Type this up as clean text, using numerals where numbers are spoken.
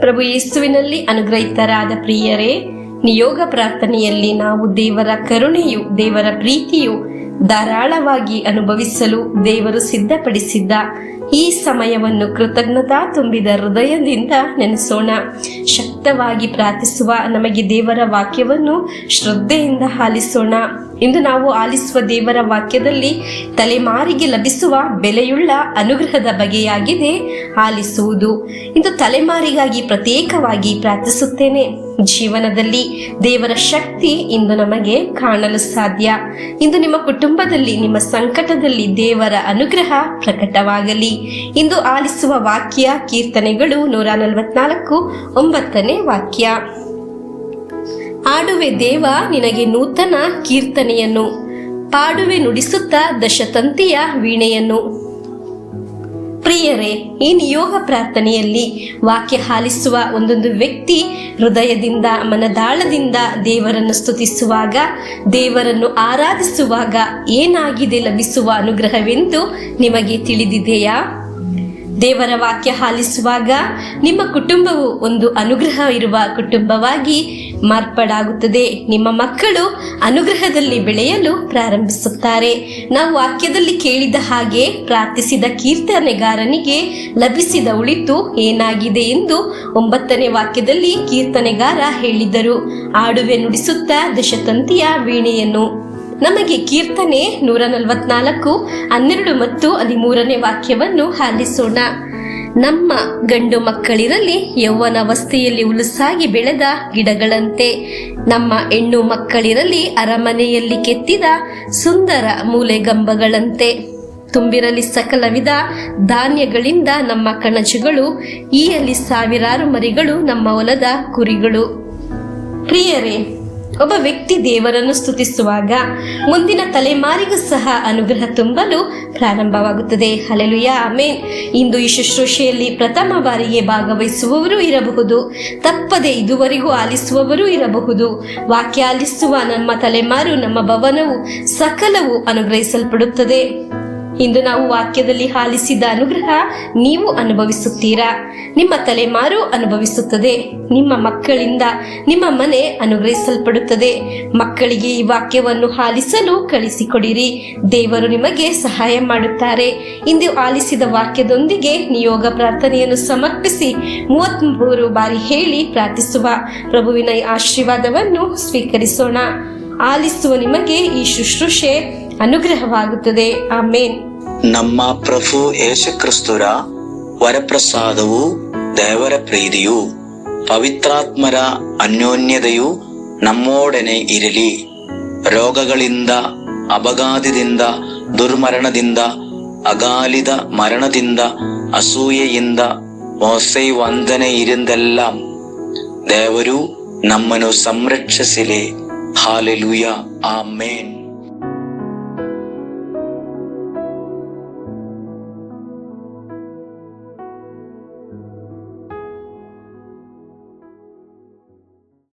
ಪ್ರಭು ಯೇಸುವಿನಲ್ಲಿ ಅನುಗ್ರಹಿತರಾದ ಪ್ರಿಯರೇ, ನಿಯೋಗ ಪ್ರಾರ್ಥನೆಯಲ್ಲಿ ನಾವು ದೇವರ ಕರುಣೆಯು, ದೇವರ ಪ್ರೀತಿಯು ಧಾರಾಳವಾಗಿ ಅನುಭವಿಸಲು ದೇವರು ಸಿದ್ಧಪಡಿಸಿದ್ದ ಈ ಸಮಯವನ್ನು ಕೃತಜ್ಞತಾ ತುಂಬಿದ ಹೃದಯದಿಂದ ನೆನೆಸೋಣ. ಶಕ್ತವಾಗಿ ಪ್ರಾರ್ಥಿಸುವ ನಮಗೆ ದೇವರ ವಾಕ್ಯವನ್ನು ಶ್ರದ್ಧೆಯಿಂದ ಆಲಿಸೋಣ. ಇಂದು ನಾವು ಆಲಿಸುವ ದೇವರ ವಾಕ್ಯದಲ್ಲಿ ತಲೆಮಾರಿಗೆ ಲಭಿಸುವ ಬೆಲೆಯುಳ್ಳ ಅನುಗ್ರಹದ ಬಗೆಯಾಗಿದೆ ಆಲಿಸುವುದು. ಇಂದು ತಲೆಮಾರಿಗಾಗಿ ಪ್ರತ್ಯೇಕವಾಗಿ ಪ್ರಾರ್ಥಿಸುತ್ತೇನೆ. ಜೀವನದಲ್ಲಿ ದೇವರ ಶಕ್ತಿ ಇಂದು ನಮಗೆ ಕಾಣಲು ಸಾಧ್ಯ. ಇಂದು ನಿಮ್ಮ ಕುಟುಂಬದಲ್ಲಿ, ನಿಮ್ಮ ಸಂಕಟದಲ್ಲಿ ದೇವರ ಅನುಗ್ರಹ ಪ್ರಕಟವಾಗಲಿ. ಇಂದು ಆಲಿಸುವ ವಾಕ್ಯ ಕೀರ್ತನೆಗಳು 144:9 ವಾಕ್ಯ. ಆಡುವೆ ದೇವ ನಿನಗೆ ನೂತನ ಕೀರ್ತನೆಯನ್ನು, ಪಾಡುವೆ ನುಡಿಸುತ್ತಾ ದಶತಂತಿಯ ವೀಣೆಯನ್ನು. ಪ್ರಿಯರೇ, ಈ ನಿಯೋಗ ಪ್ರಾರ್ಥನೆಯಲ್ಲಿ ವಾಕ್ಯ ಆಲಿಸುವ ಒಂದೊಂದು ವ್ಯಕ್ತಿ ಹೃದಯದಿಂದ, ಮನದಾಳದಿಂದ ದೇವರನ್ನು ಸ್ತುತಿಸುವಾಗ, ದೇವರನ್ನು ಆರಾಧಿಸುವಾಗ ಏನಾಗಿದೆ ಲಭಿಸುವ ಅನುಗ್ರಹವೆಂದು ನಿಮಗೆ ತಿಳಿದಿದೆಯಾ? ದೇವರ ವಾಕ್ಯ ಆಲಿಸುವಾಗ ನಿಮ್ಮ ಕುಟುಂಬವು ಒಂದು ಅನುಗ್ರಹ ಇರುವ ಕುಟುಂಬವಾಗಿ ಮಾರ್ಪಾಡಾಗುತ್ತದೆ. ನಿಮ್ಮ ಮಕ್ಕಳು ಅನುಗ್ರಹದಲ್ಲಿ ಬೆಳೆಯಲು ಪ್ರಾರಂಭಿಸುತ್ತಾರೆ. ನಾವು ವಾಕ್ಯದಲ್ಲಿ ಕೇಳಿದ ಹಾಗೆ ಪ್ರಾರ್ಥಿಸಿದ ಕೀರ್ತನೆಗಾರನಿಗೆ ಲಭಿಸಿದ ಉಳಿತು ಏನಾಗಿದೆ ಎಂದು 9ನೇ ವಾಕ್ಯದಲ್ಲಿ ಕೀರ್ತನೆಗಾರ ಹೇಳಿದರು. ಆಡುವೆ ನುಡಿಸುತ್ತಾ ದಶತಂತಿಯ ವೀಣೆಯನ್ನು. ನಮಗೆ ಕೀರ್ತನೆ 144:12 ಮತ್ತು 13ನೇ ವಾಕ್ಯವನ್ನು ಆಲಿಸೋಣ. ನಮ್ಮ ಗಂಡು ಮಕ್ಕಳಿರಲಿ ಯೌವನಾವಸ್ಥೆಯಲ್ಲಿ ಉಲುಸಾಗಿ ಬೆಳೆದ ಗಿಡಗಳಂತೆ, ನಮ್ಮ ಹೆಣ್ಣು ಮಕ್ಕಳಿರಲಿ ಅರಮನೆಯಲ್ಲಿ ಕೆತ್ತಿದ ಸುಂದರ ಮೂಲೆಗಂಬಗಳಂತೆ. ತುಂಬಿರಲಿ ಸಕಲ ವಿಧ ಧಾನ್ಯಗಳಿಂದ ನಮ್ಮ ಕಣಜಗಳು, ಈಯಲ್ಲಿ ಸಾವಿರಾರು ಮರಿಗಳು ನಮ್ಮ ಹೊಲದ ಕುರಿಗಳು. ಪ್ರಿಯರೇ, ಒಬ್ಬ ವ್ಯಕ್ತಿ ದೇವರನ್ನು ಸ್ತುತಿಸುವಾಗ ಮುಂದಿನ ತಲೆಮಾರಿಗೂ ಸಹ ಅನುಗ್ರಹ ತುಂಬಲು ಪ್ರಾರಂಭವಾಗುತ್ತದೆ. Hallelujah, amen. ಇಂದು ಈ ಶುಶ್ರೂಷೆಯಲ್ಲಿ ಪ್ರಥಮ ಬಾರಿಗೆ ಭಾಗವಹಿಸುವವರು ಇರಬಹುದು, ತಪ್ಪದೆ ಇದುವರೆಗೂ ಆಲಿಸುವವರು ಇರಬಹುದು. ವಾಕ್ಯ ಆಲಿಸುವ ನಮ್ಮ ತಲೆಮಾರು, ನಮ್ಮ ಭವನವು ಸಕಲವು ಅನುಗ್ರಹಿಸಲ್ಪಡುತ್ತದೆ. ಇಂದು ನಾವು ವಾಕ್ಯದಲ್ಲಿ ಆಲಿಸಿದ ಅನುಗ್ರಹ ನೀವು ಅನುಭವಿಸುತ್ತೀರಾ? ನಿಮ್ಮ ತಲೆಮಾರು ಅನುಭವಿಸುತ್ತದೆ. ನಿಮ್ಮ ಮಕ್ಕಳಿಂದ ನಿಮ್ಮ ಮನೆ ಅನುಗ್ರಹಿಸಲ್ಪಡುತ್ತದೆ. ಮಕ್ಕಳಿಗೆ ಈ ವಾಕ್ಯವನ್ನು ಆಲಿಸಲು ಕಳಿಸಿಕೊಡಿರಿ. ದೇವರು ನಿಮಗೆ ಸಹಾಯ ಮಾಡುತ್ತಾರೆ. ಇಂದು ಆಲಿಸಿದ ವಾಕ್ಯದೊಂದಿಗೆ ನಿಯೋಗ ಪ್ರಾರ್ಥನೆಯನ್ನು ಸಮರ್ಪಿಸಿ 33 ಬಾರಿ ಹೇಳಿ ಪ್ರಾರ್ಥಿಸುವ ಪ್ರಭುವಿನ ಆಶೀರ್ವಾದವನ್ನು ಸ್ವೀಕರಿಸೋಣ. ಆಲಿಸುವ ನಿಮಗೆ ಈ ಶುಶ್ರೂಷೆ ಅನುಗ್ರಹವಾಗುತ್ತದೆ. ಆಮೇನ್. ನಮ್ಮ ಪ್ರಭು ಯೇಸು ಕ್ರಿಸ್ತರ ವರಪ್ರಸಾದವು, ದೇವರ ಪ್ರೀತಿಯು, ಪವಿತ್ರಾತ್ಮರ ಅನ್ಯೋನ್ಯತೆಯು ನಮ್ಮೊಡನೆ ಇರಲಿ. ರೋಗಗಳಿಂದ, ಅಪಘಾತದಿಂದ, ದುರ್ಮರಣದಿಂದ, ಅಗಾಲಿದ ಮರಣದಿಂದ, ಅಸೂಯೆಯಿಂದ, ಮೋಸವಂದನೆಯಿಂದೆಲ್ಲ ದೇವರು ನಮ್ಮನ್ನು ಸಂರಕ್ಷಿಸಲಿ. ಹಾಲೆಲೂಯಾ, ಆಮೇನ್.